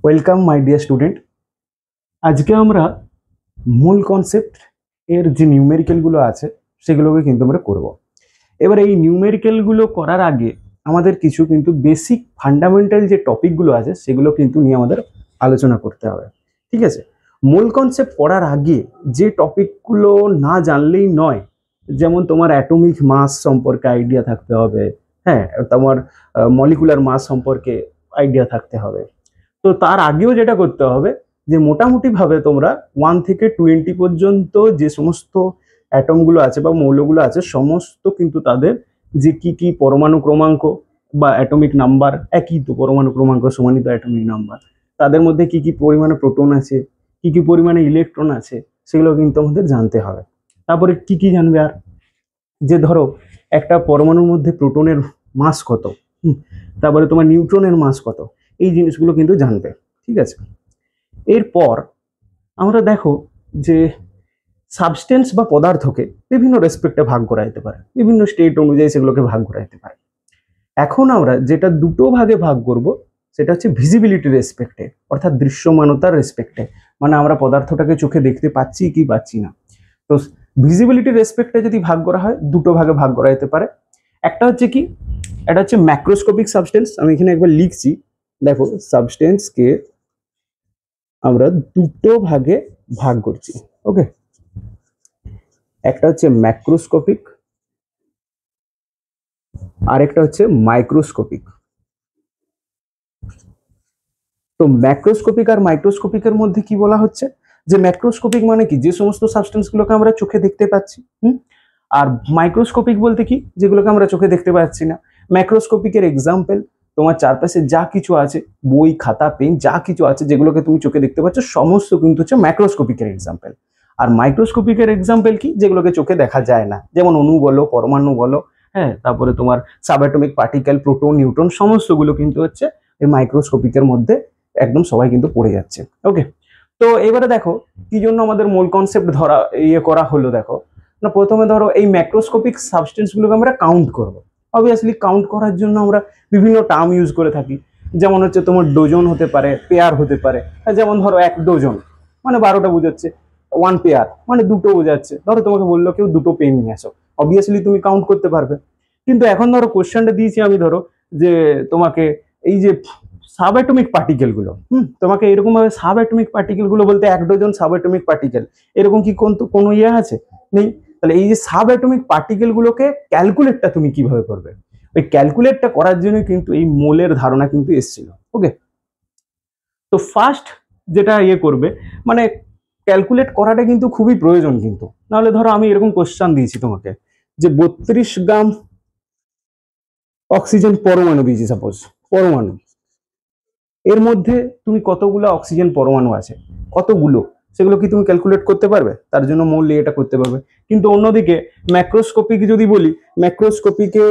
Welcome my dear student. আজকে আমরা মূল কনসেপ্ট এর যে নিউমেরিক্যালগুলো আছে সেগুলোকে কিন্তু আমরা করব। এবার এই নিউমেরিক্যালগুলো করার আগে আমাদের কিছু কিন্তু বেসিক ফান্ডামেন্টাল যে টপিকগুলো আছে সেগুলো কিন্তু নিয়ে আমাদের আলোচনা করতে হবে। ঠিক আছে, মূল কনসেপ্ট পড়ার আগে যে টপিকগুলো না জানলেই নয়, যেমন তোমার অ্যাটমিক মাস সম্পর্কে আইডিয়া থাকতে হবে, হ্যাঁ, তোমার মলিকুলার মাস সম্পর্কে আইডিয়া থাকতে হবে। তো তার আগেও যেটা করতে হবে যে মোটামুটিভাবে তোমরা 1 থেকে 20 পর্যন্ত যে সমস্ত অ্যাটমগুলো আছে বা মৌলগুলো আছে সমস্ত কিন্তু তাদের যে কি কি পরমাণু ক্রমাঙ্ক বা অ্যাটমিক নাম্বার, একই তো পরমাণু ক্রমাঙ্ক সমানিত অ্যাটমিক নাম্বার, তাদের মধ্যে কি কি পরিমাণে প্রোটন আছে, কি কি পরিমাণে ইলেকট্রন আছে, সেগুলো কিন্তু আমাদের জানতে হবে। তারপরে কি কি জানবে আর, যে ধরো একটা পরমাণুর মধ্যে প্রোটনের মাস কত, তারপরে তোমার নিউট্রনের মাস কত, এই জিনিসগুলো কিন্তু জানবে। ঠিক আছে, এরপর আমরা দেখো যে সাবস্টেন্স বা পদার্থকে বিভিন্ন রেসপেক্টে ভাগ করা যেতে পারে, বিভিন্ন স্টেট অনুযায়ী সেগুলোকে ভাগ করা যেতে পারে। এখন আমরা যেটা দুটো ভাগে ভাগ করব সেটা হচ্ছে ভিজিবিলিটি রেসপেক্টে, অর্থাৎ দৃশ্যমানতার রেসপেক্টে, মানে আমরা পদার্থটাকে চোখে দেখতে পাচ্ছি কি পাচ্ছি না। তো ভিজিবিলিটি রেসপেক্টে যদি ভাগ করা হয় দুটো ভাগে ভাগ করা যেতে পারে। একটা হচ্ছে কি, এটা হচ্ছে ম্যাক্রোস্কোপিক সাবস্টেন্স। আমি এখানে একবার লিখছি, দেখো সাবস্টেন্সকে আমরা দুটো ভাগে ভাগ করছি। ওকে, একটা হচ্ছে ম্যাক্রোস্কোপিক আর একটা হচ্ছে মাইক্রোস্কোপিক। তো ম্যাক্রোস্কোপিক আর মাইক্রোস্কোপিকের মধ্যে কি বলা হচ্ছে, যে ম্যাক্রোস্কোপিক মানে কি, যে সমস্ত সাবস্টেন্সগুলোকে আমরা চোখে দেখতে পাচ্ছি, আর মাইক্রোস্কোপিক বলতে কি, যেগুলোকে আমরা চোখে দেখতে পাচ্ছি না। ম্যাক্রোস্কোপিকের এক্সাম্পল তোমার চারপাশে যা কিছু আছে, বই খাতা পেন যা কিছু আছে যেগুলোকে তুমি চোখে দেখতে পাচ্ছ সমস্ত কিন্তু হচ্ছে ম্যাক্রোস্কোপিকের এক্সাম্পল। আর মাইক্রোস্কোপিকের এক্সাম্পল কি, যেগুলোকে চোখে দেখা যায় না, যেমন অণু বলো, পরমাণু বলো, হ্যাঁ, তারপরে তোমার সাবঅ্যাটমিক পার্টিকেল, প্রোটন, নিউট্রন, সমস্তগুলো কিন্তু হচ্ছে এই মাইক্রোস্কোপিকের মধ্যে একদম সবাই কিন্তু পড়ে যাচ্ছে। ওকে, তো এবারে দেখো কি জন্য আমাদের মূল কনসেপ্ট ধরা করা হলো। দেখো না, প্রথমে ধরো এই ম্যাক্রোস্কোপিক সাবস্টেন্সগুলোকে আমরা কাউন্ট করব। অবভিয়াসলি কাউন্ট করার জন্য আমরা বিভিন্ন টার্ম ইউজ করে থাকি, যেমন হচ্ছে তোমার ডোজন হতে পারে, পেয়ার হতে পারে। যেমন ধরো 1 ডজন মানে 12টা বোঝাচ্ছে, 1 পেয়ার মানে দুটো বোঝাচ্ছে। ধরো তোমাকে বললো কেউ দুটো পেন নিয়ে আসো, অবভিয়াসলি তুমি কাউন্ট করতে পারবে। কিন্তু এখন ধরো কোশ্চেনটা দিয়েছি আমি, ধরো যে তোমাকে এই যে সাব অ্যাটমিক পার্টিকেল গুলো, তোমাকে এরকম ভাবে সাব অ্যাটমিক পার্টিকেল গুলো বলতে 1 ডজন সাব অ্যাটমিক পার্টিকেল, এরকম কি কোনো ইয়ে আছে? নেই। তাহলে এই যে সাব অ্যাটমিক পার্টিকেল গুলোকে ক্যালকুলেটটা তুমি কিভাবে করবে, ওই ক্যালকুলেটটা করার জন্য কিন্তু এই মোলের ধারণা কিন্তু এসেছিল। ওকে, তো ফার্স্ট যেটা করবে, মানে ক্যালকুলেট করাটা কিন্তু খুবই প্রয়োজন। কিন্তু নাহলে ধরো আমি এরকম কোশ্চেন দিয়েছি তোমাকে যে 32 গ্রাম অক্সিজেন পরমাণু দিয়েছি, সাপোজ পরমাণু, এর মধ্যে তুমি কতগুলো অক্সিজেন পরমাণু আছে, কতগুলো, সেগুলো কি তুমি ক্যালকুলেট করতে পারবে? তার জন্য মৌল এটা করতে পারবে। কিন্তু অন্যদিকে ম্যাক্রোস্কোপিক যদি বলি, ম্যাক্রোস্কোপিকে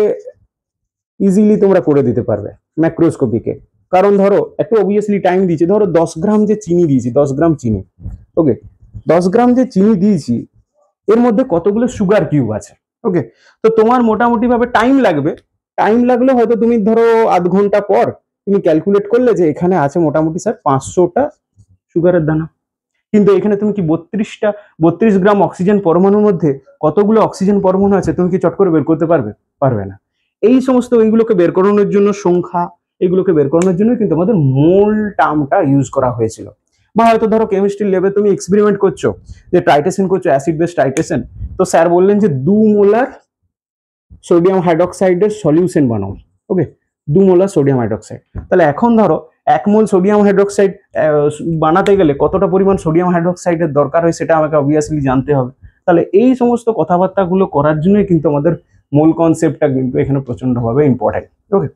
ইজিলি তোমরা করে দিতে পারবে ম্যাক্রোস্কোপিকে। কারণ ধরো একটু অবভিয়াসলি টাইম দিয়েছি, ধরো 10 গ্রাম যে চিনি দিয়েছি, 10 গ্রাম চিনি, ওকে, 10 গ্রাম যে চিনি দিয়েছি এর মধ্যে কতগুলো সুগার কিউব আছে। ওকে, তো তোমার মোটামুটি ভাবে টাইম লাগবে, টাইম লাগলে হয়তো তুমি ধরো আধ ঘন্টা পর তুমি ক্যালকুলেট করলে যে এখানে আছে মোটামুটি স্যার 500টা সুগারের দানা। কিন্তু এখানে তুমি কি 32 গ্রাম অক্সিজেন পরমাণুর মধ্যে কতগুলো অক্সিজেন পরমাণু আছে তুমি কি চট করে বের করতে পারবে? পারবে না। এই সমস্ত এইগুলোকে বের করানোর জন্য, সংখ্যা এগুলোকে বের করানোর জন্য কিন্তু আমাদের মোল টার্মটা ইউজ করা হয়েছিল। বা হয়তো ধরো কেমিস্ট্রি ল্যাবে তুমি এক্সপেরিমেন্ট করছো, যে টাইটেশন করছো, অ্যাসিড বেস টাইটেশন, তো স্যার বললেন যে 2 মোলার সোডিয়াম হাইড্রোক্সাইডের সলিউশন বানাও। ওকে, 2 মোলার সোডিয়াম হাইড্রোক্সাইড। তাহলে এখন ধরো 1 মোল সোডিয়াম হাইড্রোক্সাইড বানাতে গেলে কতটা পরিমাণ সোডিয়াম হাইড্রোক্সাইডের দরকার হয় সেটা আমাকে অবভিয়াসলি জানতে হবে। তাহলে এই সমস্ত কথাবার্তাগুলো করার জন্যই কিন্তু আমাদের মূল কনসেপ্টটা কিন্তু এখানে প্রচন্ডভাবে ইম্পর্টেন্ট। ওকে,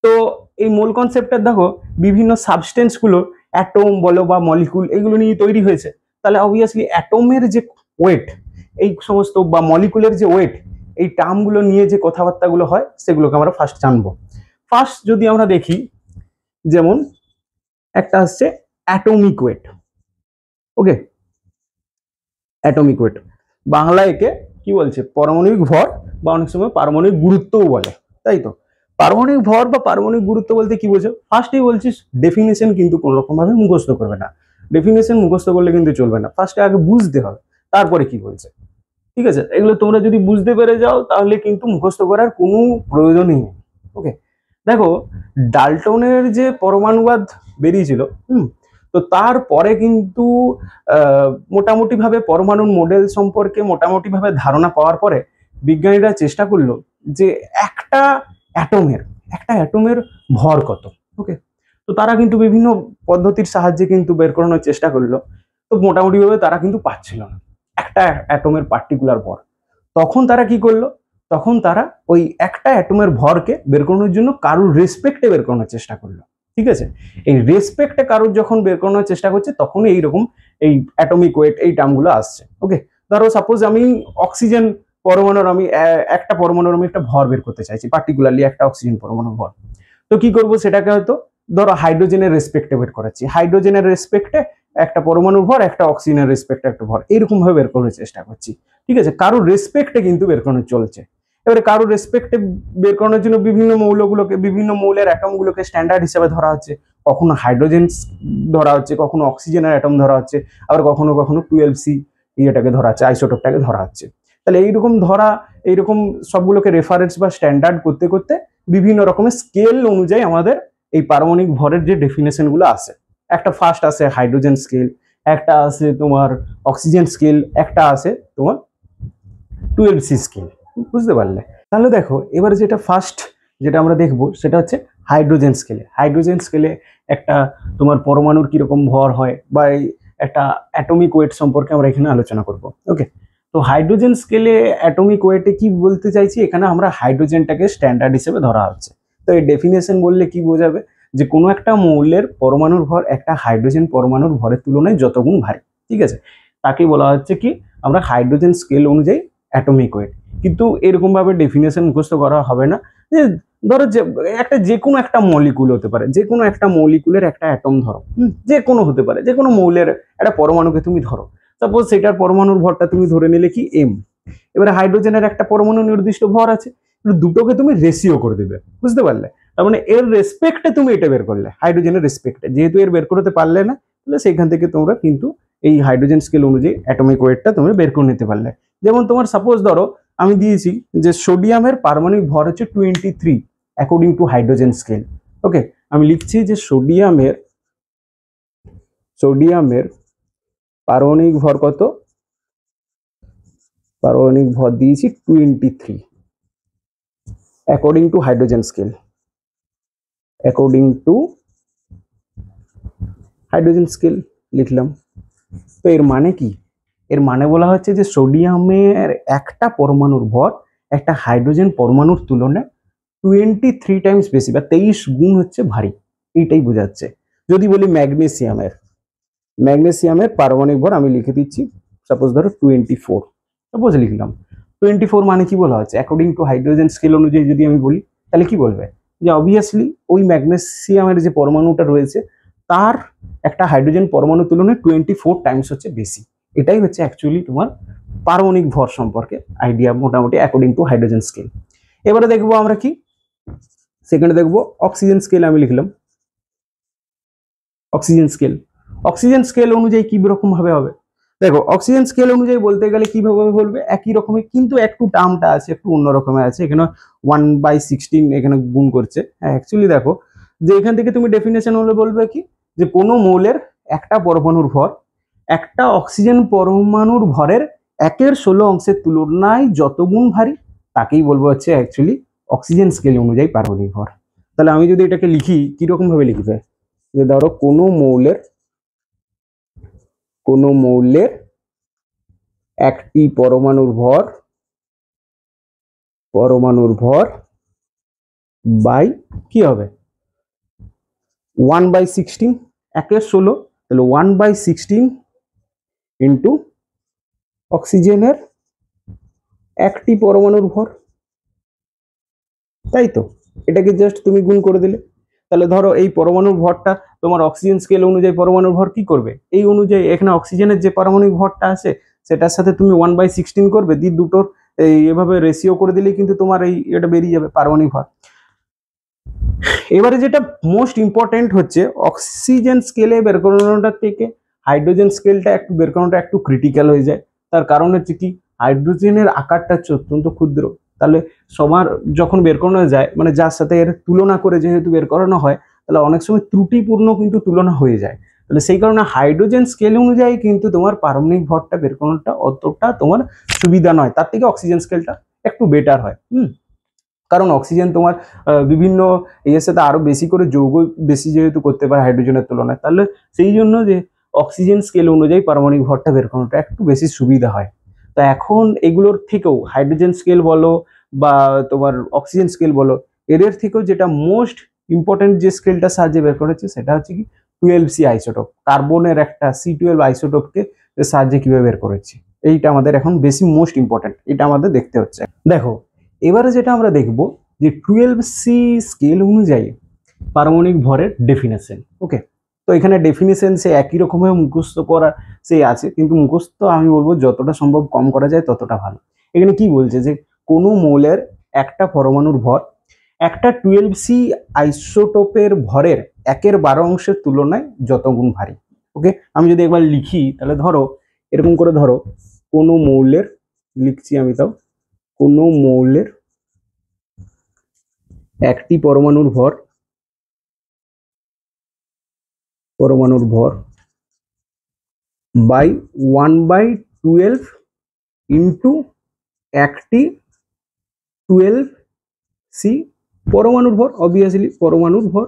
তো এই মূল কনসেপ্টটা দেখো বিভিন্ন সাবস্টেন্স গুলো, অ্যাটম বলো বা মলিকুল, এগুলো নিয়ে তৈরি হয়েছে। তাহলে অবভিয়াসলি অ্যাটমের যে ওয়েট, এই সমস্ত বা মলিকুলের যে ওয়েট, এই টার্মগুলো নিয়ে যে কথাবার্তাগুলো হয় সেগুলোকে আমরা ফার্স্ট জানবো। ফার্স্ট যদি আমরা দেখি, যেমন একটা হচ্ছে অ্যাটমিক ওয়েট। ওকে, অ্যাটমিক ওয়েট বাংলা একে কি বলছে, পারমাণবিক ভর বা অনেক সময় পারমাণবিক গুরুত্বও বলে, তাই তো। পারমাণবিক ভর বা পারমাণবিক গুরুত্ব বলতে কি বোঝো? ফার্স্টেই বলছিস ডেফিনেশন কিন্তু কোনো রকম ভাবে মুখস্থ করবে না। ডেফিনেশন মুখস্থ করলে কিন্তু চলবে না, ফার্স্টে আগে বুঝতে হবে তারপরে কি বলছে। ঠিক আছে, এগুলো তোমরা যদি বুঝতে পেরে যাও তাহলে কিন্তু মুখস্থ করার কোনো প্রয়োজনই নেই। ওকে, দেখো ডাল্টনের যে পরমাণুবাদ বেরিয়েছিল, তো তারপরে কিন্তু মোটামুটি ভাবে পরমাণুর মডেল সম্পর্কে মোটামুটি ভাবে ধারণা পাওয়ার পরে বিজ্ঞানীরা চেষ্টা করলো যে একটা অ্যাটমের ভর কত। ওকে, তো তারা কিন্তু বিভিন্ন পদ্ধতির সাহায্যে কিন্তু বের করানোর চেষ্টা করলো, তো মোটামুটি ভাবে তারা কিন্তু পাচ্ছিল না একটা অ্যাটমের পার্টিকুলার ভর। তখন তারা কি করলো, তখন তারা ওই একটা অ্যাটমের ভরকে বের করানোর জন্য কারোর রেসপেক্টে বের করানোর চেষ্টা করলো। ঠিক আছে, এই রেসপেক্টে কারোর যখন বের করানোর চেষ্টা করছে তখন এইরকম এই অ্যাটমিক ওয়েট এই টার্মগুলো আসছে। ওকে, ধরো সাপোজ আমি অক্সিজেন পরমাণুর আমি একটা পরমাণুর আমি একটা ভর বের করতে চাইছি, পার্টিকুলারলি একটা অক্সিজেন পরমাণুর ভর। তো কি করব, সেটাকে হয়তো ধরো হাইড্রোজেনের রেসপেক্টে বের করাচ্ছি, হাইড্রোজেনের রেসপেক্টে একটা পরমাণুর ভর, একটা অক্সিজেনের রেসপেক্টে একটা ভর, এইরকম ভাবে বের করার চেষ্টা করছি। ঠিক আছে, কারোর রেসপেক্টে কিন্তু বের করানো চলছে। এবারে কারোর রেসপেক্টে বের করানোর জন্য বিভিন্ন মৌলগুলোকে, বিভিন্ন মৌলের অ্যাটমগুলোকে স্ট্যান্ডার্ড হিসেবে ধরা হচ্ছে। কখনো হাইড্রোজেন ধরা হচ্ছে, কখনো অক্সিজেনের অ্যাটম ধরা হচ্ছে, আবার কখনো কখনো 12C ইয়েটাকে ধরা হচ্ছে, আইসোটোপটাকে ধরা হচ্ছে। তাহলে এইরকম ধরা, এইরকম সবগুলোকে রেফারেন্স বা স্ট্যান্ডার্ড করতে করতে বিভিন্ন রকমের স্কেল অনুযায়ী আমাদের এই পারমাণবিক ভরের যে ডেফিনেশন গুলো আসে। একটা ফার্স্ট আছে হাইড্রোজেন স্কেল, একটা আছে তোমার অক্সিজেন স্কেল, একটা আছে তোমার 12C স্কেল। বুঝতে পারলে? তাহলে দেখো এবার যেটা ফার্স্ট যেটা আমরা দেখবো সেটা হচ্ছে হাইড্রোজেন স্কেলে। হাইড্রোজেন স্কেলে একটা তোমার পরমাণুর কিরকম ভর হয় বা একটা অ্যাটমিক ওয়েট সম্পর্কে আমরা এখানে আলোচনা করব। ওকে, তো হাইড্রোজেন স্কেলে অ্যাটমিক ওয়েটে কি বলতে চাইছি, এখানে আমরা হাইড্রোজেনটাকে স্ট্যান্ডার্ড হিসেবে ধরা হচ্ছে। তো এই ডেফিনেশন বললে কি বোঝাবে, যে কোনো একটা মৌলের পরমাণুর ভর একটা হাইড্রোজেন পরমাণুর ভরের তুলনায় যত গুণ ভারী। ঠিক আছে, তাকে বলা হচ্ছে কি আমরা হাইড্রোজেন স্কেল অনুযায়ী অ্যাটমিক ওয়েট। কিন্তু এরকম ভাবে ডেফিনেশন মুখস্থ করা হবে না। যে ধরো যে কোনো একটা মলিকুল হতে পারে, যে কোনো একটা মলিকুলের একটা অ্যাটম ধরো, যে কোনো হতে পারে, যে কোনো মৌলের একটা পরমাণুকে তুমি ধরো, সাপোজ সেটার পরমাণুর ভরটা তুমি ধরে নিলে কি এম। এবারে হাইড্রোজেনের একটা পরমাণু নির্দিষ্ট ভর আছে, দুটোকে তুমি রেশিও করে দেবে। বুঝতে পারলে? তার মানে এর রেসপেক্টে তুমি এটা বের করলে, হাইড্রোজেনের রেসপেক্টে, যেহেতু এর বের করতে পারলে না তাহলে সেখান থেকে তোমরা কিন্তু এই হাইড্রোজেন স্কেল অনুযায়ী অ্যাটমিক ওয়েটটা তোমরা বের করে নিতে পারলে। যেমন তোমার সাপোজ ধরো আমি দিয়েছি যে সোডিয়ামের পারমাণবিক ভর হচ্ছে 23 অ্যাকর্ডিং টু হাইড্রোজেন স্কেল। ওকে, আমি লিখছি যে সোডিয়ামের পারমাণবিক ভর কত, পারমাণবিক ভর দিয়েছি 23 according to hydrogen scale, according to hydrogen scale লিখলাম। তো এর মানে কি, এর মানে বলা হচ্ছে যে সোডিয়ামের একটা পরমাণুর ভর একটা হাইড্রোজেন পরমাণুর তুলনায় 23 টাইমস বেশি বা 23 গুণ হচ্ছে ভারী, এইটাই বোঝাচ্ছে। যদি বলি ম্যাগনেসিয়ামের পারমাণবিক ভর আমি লিখে দিচ্ছি সাপোজ ধরো 24, সাপোজ লিখলাম 24, মানে কি বলা হচ্ছে অ্যাকর্ডিং টু হাইড্রোজেন স্কেল অনুযায়ী যদি আমি বলি তাহলে কি বলবে, যে অবভিয়াসলি ওই ম্যাগনেসিয়ামের যে পরমাণুটা রয়েছে তার একটা হাইড্রোজেন পরমাণুর তুলনায় 24 টাইমস হচ্ছে বেশি। এটাই হচ্ছে অ্যাকচুয়ালি তোমার পারমাণবিক ভর সম্পর্কে আইডিয়া মোটামুটি অ্যাকর্ডিং টু হাইড্রোজেন স্কেল। এবারে দেখবো আমরা কি, সেকেন্ডে দেখবো অক্সিজেন স্কেল। আমি লিখলাম অক্সিজেন স্কেল অনুযায়ী কি রকম ভাবে হবে। দেখো অক্সিজেন স্কেল অনুযায়ী বলতে গেলে কিভাবে বলবে, একই রকমের কিন্তু একটু টার্মটা আছে একটু অন্য রকমের আছে। এখানে 1/16 এখানে গুণ করছে। হ্যাঁ অ্যাকচুয়ালি দেখো যে এখান থেকে তুমি ডেফিনেশন হলে বলবে কি, যে কোনো মৌলের একটা পরমাণুর ভর একটা অক্সিজেন পরমাণুর ভরের 1/16 অংশের তুলনায় যত গুণ ভারী তাকেই বলবো হচ্ছে অ্যাকচুয়ালি অক্সিজেন স্কেল অনুযায়ী পারমাণবিক ভর। তাহলে আমি যদি এটাকে লিখি কিরকম ভাবে লিখবে, যে ধরো কোনো মৌলের একটি পরমাণুর ভর বাই কি হবে 1/16, 1/16, তাহলে 1/16 ইন্টু অক্সিজেনের একটি পরমাণুর ভর, তাই তো? এটাকে জাস্ট তুমি গুণ করে দিলে। তাহলে ধরো এই পরমাণুর ভরটা তোমার অক্সিজেন স্কেল অনুযায়ী পরমাণুর ভর কি করবে, এই অনুযায়ী এখানে অক্সিজেনের যে পারমাণবিক ভরটা আছে সেটার সাথে তুমি 1/16 করবে, দুটোর এভাবে রেশিও করে দিলে কিন্তু তোমার এই এটা বেরিয়ে যাবে পারমাণবিক ভর। এবারে যেটা মোস্ট ইম্পর্টেন্ট হচ্ছে অক্সিজেন স্কেলে বের করানোটা থেকে হাইড্রোজেন স্কেলটা একটু বের করানোটা একটু ক্রিটিক্যাল হয়ে যায়। তার কারণ হচ্ছে কি, হাইড্রোজেনের আকারটা হচ্ছে অত্যন্ত ক্ষুদ্র। তাহলে সবার যখন বের করানো যায়, মানে যার সাথে এর তুলনা করে যেহেতু বের করানো হয়, তাহলে অনেক সময় ত্রুটিপূর্ণ কিন্তু তুলনা হয়ে যায়। তাহলে সেই কারণে হাইড্রোজেন স্কেল অনুযায়ী কিন্তু তোমার পারমাণবিক ভরটা বের করানোটা অতটা তোমার সুবিধা নয়, তার থেকে অক্সিজেন স্কেলটা একটু বেটার হয়। কারণ অক্সিজেন তোমার বিভিন্ন এর সাথে আরো বেশি করে যৌগ বেশি যেহেতু করতে পারে হাইড্রোজেনের তুলনায়, তাহলে সেই জন্য যে অক্সিজেন স্কেল অনুযায়ী পারমাণবিক ভরটা বের করানোটা একটু বেশি সুবিধা হয়। তো এখন এগুলোর থেকেও হাইড্রোজেন স্কেল বলো বা তোমার অক্সিজেন স্কেল বলো, এদের থেকেও যেটা মোস্ট ইম্পর্টেন্ট যে স্কেলটা সাহায্যে বের করা হচ্ছে সেটা হচ্ছে কি 12C আইসোটোপ, কার্বনের একটা C12 আইসোটোপকে সাহায্যে কিভাবে বের করেছি, এইটা আমাদের এখন বেশি মোস্ট ইম্পর্টেন্ট, এটা আমাদের দেখতে হচ্ছে। দেখো এবারে যেটা আমরা দেখব যে 12C স্কেল অনুযায়ী পারমাণবিক ভরের ডেফিনেশন। ওকে, তো এখানে ডেফিনেশন সে একই রকমের মুখস্থ করা সে আছে, কিন্তু মুখস্থ আমি বলবো যতটা সম্ভব কম করা যায় ততটা ভালো। এখানে কি বলছে যে কোনো মৌলের একটা পরমাণুর ভর একটা 12C আইসোটোপের ভরের 1/12 তুলনায় যত গুণ ভারী। ওকে, আমি যদি একবার লিখি তাহলে ধরো এরকম করে, ধরো কোনো মৌলের, লিখছি আমি, তাও কোনো মৌলের একটি পরমাণুর ভর বাই 1/12 ইন্টু একটি 12C পরমাণুর ভর, অবভিয়াসলি পরমাণুর ভর।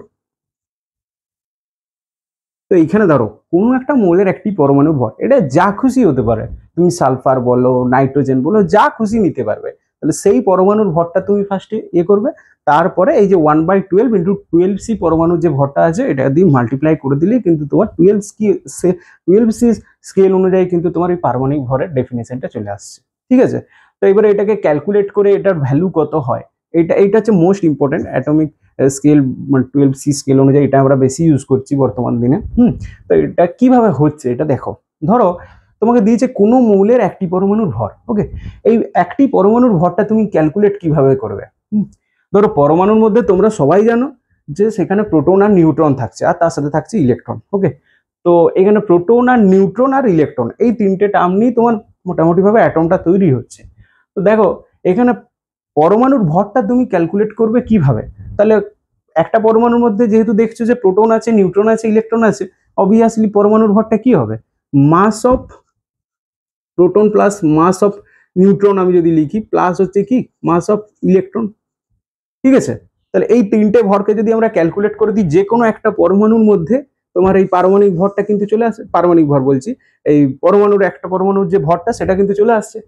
তো এইখানে ধরো কোনো একটা মৌলের একটি পরমাণুর ভর, এটা যা খুশি হতে পারে, তুমি সালফার বলো নাইট্রোজেন বলো যা খুশি নিতে পারবে। তাহলে সেই পরমাণুর ভরটা তুমি ফার্স্টে করবে, তারপরে এই যে 1/12 ইন্টু 12C পরমাণুর যে ভরটা আছে এটা দিয়ে মাল্টিপ্লাই করে দিলেই কিন্তু তোমার 12C স্কেল অনুযায়ী কিন্তু তোমার এই পারমাণবিক ভরের ডেফিনেশনটা চলে আসছে। ঠিক আছে, তো এবারে এটাকে ক্যালকুলেট করে এটার ভ্যালু কত হয়, এইটা হচ্ছে মোস্ট ইম্পর্টেন্ট অ্যাটমিক স্কেল, মানে 12C স্কেল অনুযায়ী এটা আমরা বেশি ইউজ করছি বর্তমান দিনে। তো এটা কিভাবে হচ্ছে এটা দেখো। ধরো তোমাকে দিয়েছে কোনো মৌলের একটি পরমাণুর ভর। ওকে, এই একটি পরমাণুর ভরটা তুমি ক্যালকুলেট কিভাবে করবে। ধরো পরমাণুর মধ্যে তোমরা সবাই জানো যে সেখানে প্রোটন আর নিউট্রন থাকছে, আর তার সাথে থাকছে ইলেকট্রন। ওকে, তো এখানে প্রোটন আর নিউট্রন আর ইলেকট্রন এই তিনটে টার্ম নিয়ে তোমার মোটামুটি ভাবে অ্যাটমটা তৈরি হচ্ছে। তো দেখো এখানে পরমাণুর ভরটা তুমি ক্যালকুলেট করবে কিভাবে। তাহলে একটা পরমাণুর মধ্যে যেহেতু দেখছো যে প্রোটন আছে, নিউট্রন আছে, ইলেকট্রন আছে, অবভিয়াসলি পরমাণুর ভরটা কি হবে, mass of proton plus mass of neutron আমি যদি লিখি, প্লাস হচ্ছে কি মাস অফ ইলেকট্রন। ঠিক আছে, তাহলে এই তিনটে ভরকে যদি আমরা ক্যালকুলেট করে দিই যে কোনো একটা পরমাণুর মধ্যে, তোমার এই পারমাণবিক ভরটা কিন্তু চলে আসে, পারমাণবিক ভর বলছি এই পরমাণুর একটা পরমাণুর যে ভরটা সেটা কিন্তু চলে আসছে।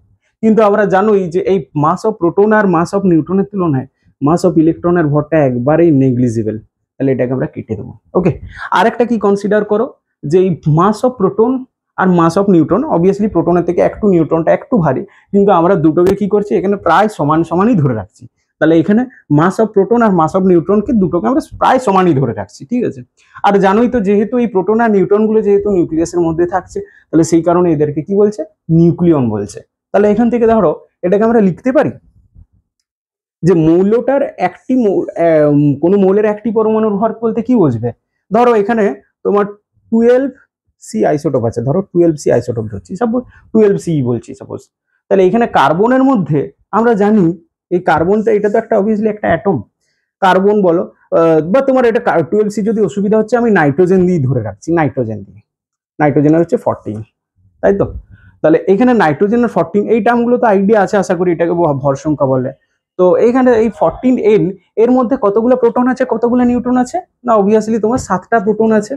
কিন্তু আমরা জানোই যে এই মাস অফ প্রোটন আর মাস অফ নিউট্রনের তুলনায় মাস অফ ইলেকট্রনের ভরটা একবারেই নেগলিজিবল, তাহলে এটাকে আমরা কেটে দেবো। ওকে, আরেকটা কি কনসিডার করো যে এই মাস অফ প্রোটন আর মাস অফ নিউট্রন, অবভিয়াসলি প্রোটনের থেকে একটু নিউট্রনটা একটু ভারী, কিন্তু আমরা দুটোকে কি করছি এখানে প্রায় সমান সমানই ধরে রাখছি। তাহলে এখানে মাস অফ প্রোটন আর মাস অফ নিউট্রনকে দুটোকে আমরা প্রায় সমানই ধরে রাখছি। ঠিক আছে, আর জানোই তো যেহেতু এই প্রোটন আর নিউট্রন গুলো যেহেতু নিউক্লিয়াসের মধ্যে থাকছে, তাহলে সেই কারণে এদেরকে কি বলছে, নিউক্লিয়ন বলছে। তাহলে এখান থেকে ধরো এটাকে আমরা লিখতে পারি যে মৌলটার একটি কোন মৌলের একটি পরমাণুর ভর বলতে কি বুঝবে। ধরো এখানে তোমার 12C আইসোটোপ আছে, ধরো 12C আইসোটোপ ধরছি, সাপোজ 12C বলছি সাপোজ। তাহলে এখানে কার্বনের মধ্যে আমরা জানি এই কার্বনটা, এটা তো একটা অবভিয়াসলি একটা অ্যাটম, কার্বন বলো বা তোমার এটা 12C যদি অসুবিধা হচ্ছে আমি নাইট্রোজেন দিয়ে ধরে রাখছি, নাইট্রোজেনের হচ্ছে 14, তাই তো। তাহলে এখানে নাইট্রোজেনের 14 এই টার্মগুলো তো আইডিয়া আছে, আশা করি এটাকে ভর সংখ্যা বলে। তো এইখানে এই 14N এর মধ্যে কতগুলো প্রোটন আছে কতগুলো নিউট্রন আছে, না অবভিয়াসলি তোমার 7টা প্রোটন আছে,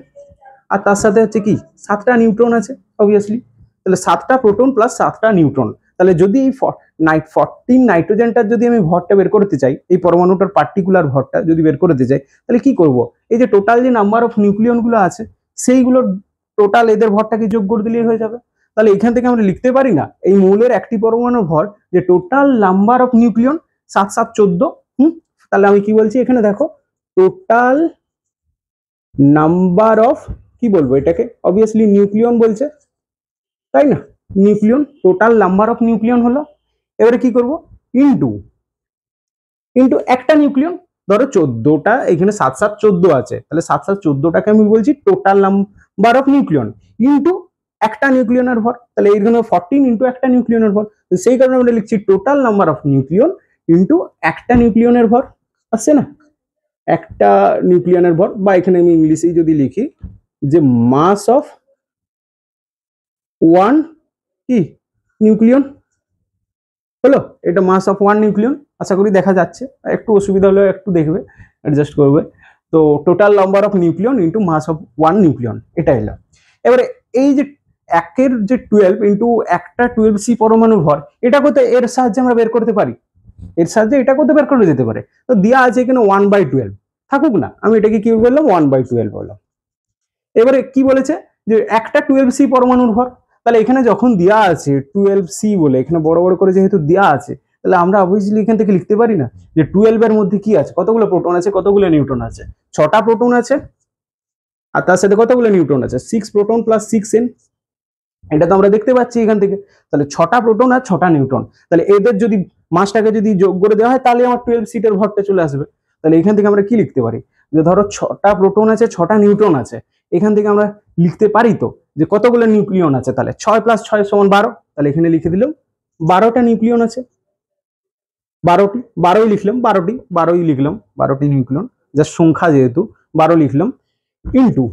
আর তার সাথে হচ্ছে কি 7টা নিউট্রন আছে অবভিয়াসলি। তাহলে 7টা প্রোটন প্লাস 7টা নিউট্রন, তাহলে যদি এই 14 নাইট্রোজেনটার যদি আমি ভরটা বের করতে চাই, এই পরমাণুটার পার্টিকুলার ভরটা যদি বের করতে চাই, তাহলে কি করব, এই যে টোটাল যে নাম্বার অফ নিউক্লিয়ন গুলো আছে সেইগুলোর টোটাল এদের ভরটাকে যোগ করে দিলেই হয়ে যাবে। তাহলে এখান থেকে আমরা লিখতে পারি না এই মৌলের একটি পরমাণুর ভর যে টোটাল নাম্বার অফ নিউক্লিয়ন 7 7 14। তাহলে আমি কি বলছি এখানে দেখো, টোটাল নাম্বার অফ, কি বলবো এটাকে, অবভিয়াসলি নিউক্লিয়ন বলছে, তাই না, nucleon, total number of nucleon হলো। এবারে কি করব, ইনটু একটা নিউক্লিয়ন, ধরো 14টা, এখানে 7 7 14 আছে, তাহলে 7 7 14টাকে আমি বলছি total number of nucleon into একটা নিউক্লিয়নের ভর, তাহলে এইখানে 14 ইন্টু একটা নিউক্লিয়নের ভর, তো সেই কারণে আমরা লিখছি total number of nucleon into একটা নিউক্লিয়নের ভর, আসছে না, একটা নিউক্লিয়নের ভর, বা এখানে আমি ইংলিশেই যদি লিখি যে মাস অফ ওয়ান কি নিউক্লিয়ন, হলো, এটা মাস অফ ওয়ান নিউক্লিয়ন। আশা করি দেখা যাচ্ছে, একটু অসুবিধা হলে একটু দেখবে, অ্যাডজাস্ট করবে। তো total number of nucleon into mass of one nucleon, এটা এলো। এবারে এই যে একের যে 12 ইন্টু একটা 12C পরমাণু ভর, এটা করতে এর সাহায্যে আমরা বের করতে পারি, এর সাহায্যে এটা করতে বের করে যেতে পারে। তো দেওয়া আছে এখানে 1/12 থাকুক না, আমি এটাকে কি বললাম 1/12 বললাম। এবারে কি বলেছে যে একটা 12C পরমাণুর ভর, তাহলে এখানে যখন দেওয়া আছে 12C বলে, এখানে বড় বড় করে যেহেতু দেওয়া আছে, তাহলে আমরা অবভিয়াসলি এখান থেকে লিখতে পারি না যে 12 এর মধ্যে কি আছে, কতগুলো প্রোটন আছে, কতগুলো নিউট্রন আছে, 6টা প্রোটন আছে, আর তার সাথে কতগুলো নিউট্রন আছে, 6 প্রোটন প্লাস 6n, এটা তো আমরা দেখতে পাচ্ছি এখান থেকে। তাহলে 6টা প্রোটন আর 6টা নিউট্রন, তাহলে এদের যদি মাসটাকে যদি যোগ করে দেওয়া হয় তাহলে আমার 12 সিটের ভরটা চলে আসবে। তাহলে এখান থেকে আমরা কি লিখতে পারি, যে ধরো 6টা প্রোটন আছে, 6টা নিউট্রন আছে, এখান থেকে আমরা লিখতে পারি তো যে কতগুলো নিউক্লিয়ন আছে, তাহলে 6 + 6 = 12, তাহলে এখানে লিখে দিলাম 12টা নিউক্লিয়ন আছে, 12টি, 12ই লিখলাম, 12ই লিখলাম, 12টি নিউক্লিয়ন, যা সংখ্যা যেহেতু 12 লিখলাম, into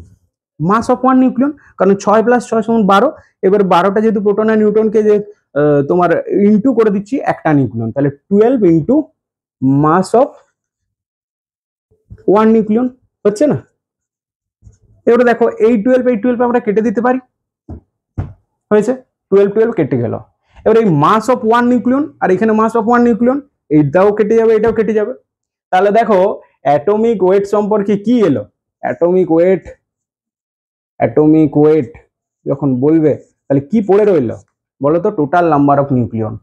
mass of one nucleon, কারণ 6 + 6 = 12, এবার 12টা যেহেতু প্রোটন আর নিউট্রনকে যে তোমার ইন্টু করে দিচ্ছি একটা নিউক্লিয়ন, তাহলে 12 into mass of one nucleon, হচ্ছে না। এবারে দেখো এই 12 আমরা কেটে দিতে পারি, হয়েছে, 12 12 কেটে গেল। এবার এই মাস অফ ওয়ান নিউক্লিয়ন আর এখানে মাস অফ ওয়ান নিউক্লিয়ন, এইটাও কেটে যাবে, এটাও কেটে যাবে। তাহলে দেখো অ্যাটমিক ওয়েট সম্পর্কে কি এলো, অ্যাটমিক ওয়েট যখন বলবে তাহলে কি পড়ে রইল বলো তো, total number of nucleon,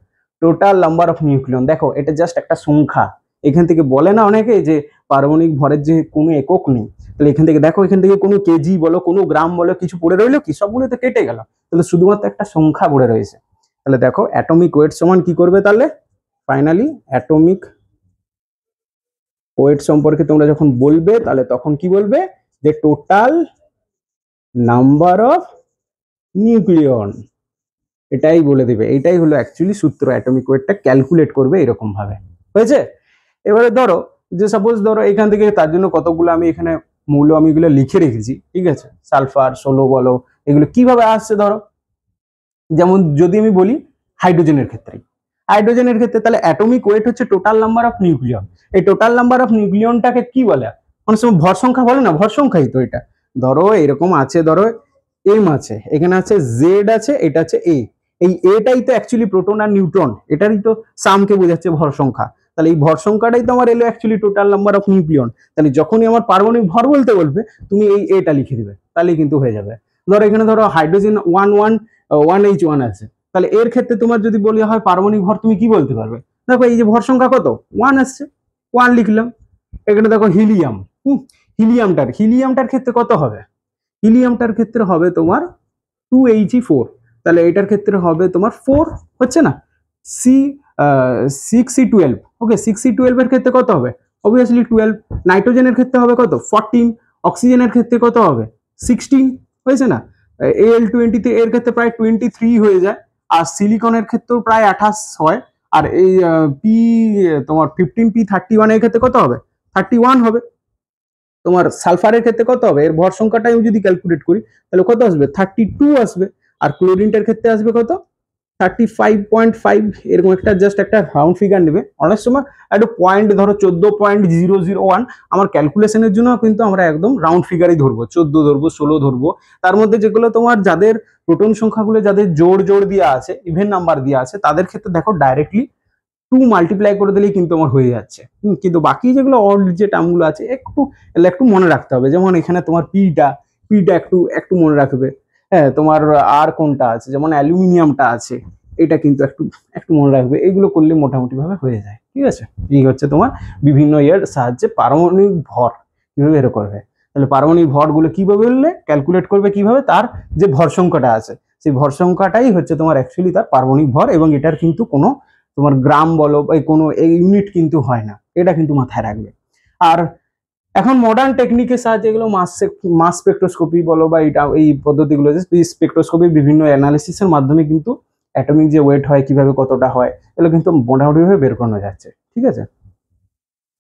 total number of nucleon. দেখো এটা জাস্ট একটা সংখ্যা, এখান থেকে বলে না অনেকে যে পারমাণবিক ভরের যে কোনো একক নেই, তাহলে এখান থেকে দেখো, এখান থেকে কোনো কেজি বলো, কোনো গ্রাম বলো, কিছু পড়ে রইলো কি, সবগুলো তো কেটে গেল, তাহলে শুধুমাত্র একটা সংখ্যা পড়ে রয়েছে। তাহলে দেখো অ্যাটমিক ওয়েট সমান কি করবে, তাহলে ফাইনালি অ্যাটমিক ওয়েট সম্পর্কে তোমরা যখন বলবে তাহলে তখন কি বলবে, যে টোটাল নাম্বার অফ নিউক্লিয়ন, এটাই বলে দেবে, এটাই হলো অ্যাকচুয়ালি সূত্র, অ্যাটমিক ওয়েটটা ক্যালকুলেট করবে এরকম ভাবে, হয়েছে। এবারে ধরো যে সাপোজ ধরো এখান থেকে, তার জন্য কতগুলো আমি এখানে মৌল আমি এগুলো লিখে রেখেছি, ঠিক আছে, সালফার 16 বলো, এগুলো কিভাবে আসছে ধরো, যেমন যদি আমি বলি হাইড্রোজেনের ক্ষেত্রে, তাহলে অ্যাটমিক ওয়েট হচ্ছে টোটাল নাম্বার অফ নিউক্লিয়ন, এই টোটাল নাম্বার অফ নিউক্লিয়নটাকে কি বলে, অনেক সময় ভর সংখ্যা বলে না, ভর সংখ্যাই তো এটা। ধরো এরকম আছে, ধরো এম আছে, এখানে আছে জেড আছে, এটা আছে এ, এই এটাই তো অ্যাকচুয়ালি প্রোটন আর নিউট্রন, এটারই তো সামকে বোঝাচ্ছে ভর সংখ্যা, তাহলে এই ভর সংখ্যাটাই তো আমার এলো actually total number of nucleon. তাহলে যখনই আমার পারমাণবিক ভর বলতে বলবে তুমি এই এটা লিখে দিবে, তাহলেই কিন্তু হয়ে যাবে। ধরো এখানে ধরো হাইড্রোজেন 1H1 আছে, তাহলে এর ক্ষেত্রে তোমার যদি বলি হয় পারমাণবিক ভর, তুমি কি বলতে পারবে, দেখো এই যে ভর সংখ্যা কত 1 আসছে, 1 লিখলাম। এখানে দেখো হিলিয়াম, হিলিয়ামটার ক্ষেত্রে কত হবে, হিলিয়ামটার ক্ষেত্রে হবে তোমার 2He4, তাহলে এটার ক্ষেত্রে হবে তোমার 4, হচ্ছে না, সি 6C12, ওকে 6C12 এর ক্ষেত্রে কত হবে, অবভিয়াসলি 12, নাইট্রোজেনের ক্ষেত্রে হবে কত 14, অক্সিজেনের ক্ষেত্রে কত হবে 16, হয়েছে না, Al20 এর ক্ষেত্রে প্রায় 23 হয়ে যায়, আর সিলিকনের ক্ষেত্রেও প্রায় 28 হয়, আর এই পি তোমার 15P31 এর ক্ষেত্রে কত হবে 31 হবে। তোমার সালফারের ক্ষেত্রে কত হবে, এর ভর সংখ্যাটা আমি যদি ক্যালকুলেট করি তাহলে কত আসবে 32 আসবে, আর ক্লোরিনটার ক্ষেত্রে আসবে কত 35.5, এরকম একটা জাস্ট একটা রাউন্ড ফিগার নেবে, অনেক সময় একটু পয়েন্ট ধরো 14.001, আমার ক্যালকুলেশনের জন্য কিন্তু আমরা একদম রাউন্ড ফিগারই ধরবো, 14 ধরবো, 16 ধরবো, তার মধ্যে যেগুলো তোমার যাদের প্রোটন সংখ্যাগুলো যাদের জোড় দেওয়া আছে, ইভেন নাম্বার দেওয়া আছে, তাদের ক্ষেত্রে দেখো ডাইরেক্টলি 2 মাল্টিপ্লাই করে দিলেই কিন্তু আমার হয়ে যাচ্ছে। কিন্তু বাকি যেগুলো অড যে টার্মগুলো আছে একটু মনে রাখতে হবে, যেমন এখানে তোমার পিটা একটু মনে রাখবে, হ্যাঁ, তোমার আর কোনটা আছে, যেমন অ্যালুমিনিয়ামটা আছে, এটা কিন্তু একটু মনে রাখবে, এইগুলো করলে মোটামুটি ভাবে হয়ে যায়, ঠিক আছে। এই হচ্ছে তোমার বিভিন্ন এর সাহায্যে পারমাণবিক ভর কিভাবে বের করবে, তাহলে পারমাণবিক ভরগুলো কিভাবে বললে ক্যালকুলেট করবে, কিভাবে তার যে ভর সংখ্যাটা আছে, সেই ভর সংখ্যাটাই হচ্ছে তোমার অ্যাকচুয়ালি তার পারমাণবিক ভর, এবং এটার কিন্তু কোনো তোমার গ্রাম বলো বা কোনো ইউনিট কিন্তু হয় না, এটা কিন্তু মাথায় রাখবে। আর এখন মডার্ন টেকনিকের সাহায্যে এগুলো মাস স্পেকট্রোস্কোপি বলো বা এটা এই পদ্ধতিগুলো স্পেকট্রোস্কোপির বিভিন্ন অ্যানালিসিসের মাধ্যমে কিন্তু অ্যাটমিক যে ওয়েট হয় কিভাবে কতটা হয় এগুলো কিন্তু মোটামুটিভাবে বের করানো যাচ্ছে। ঠিক আছে।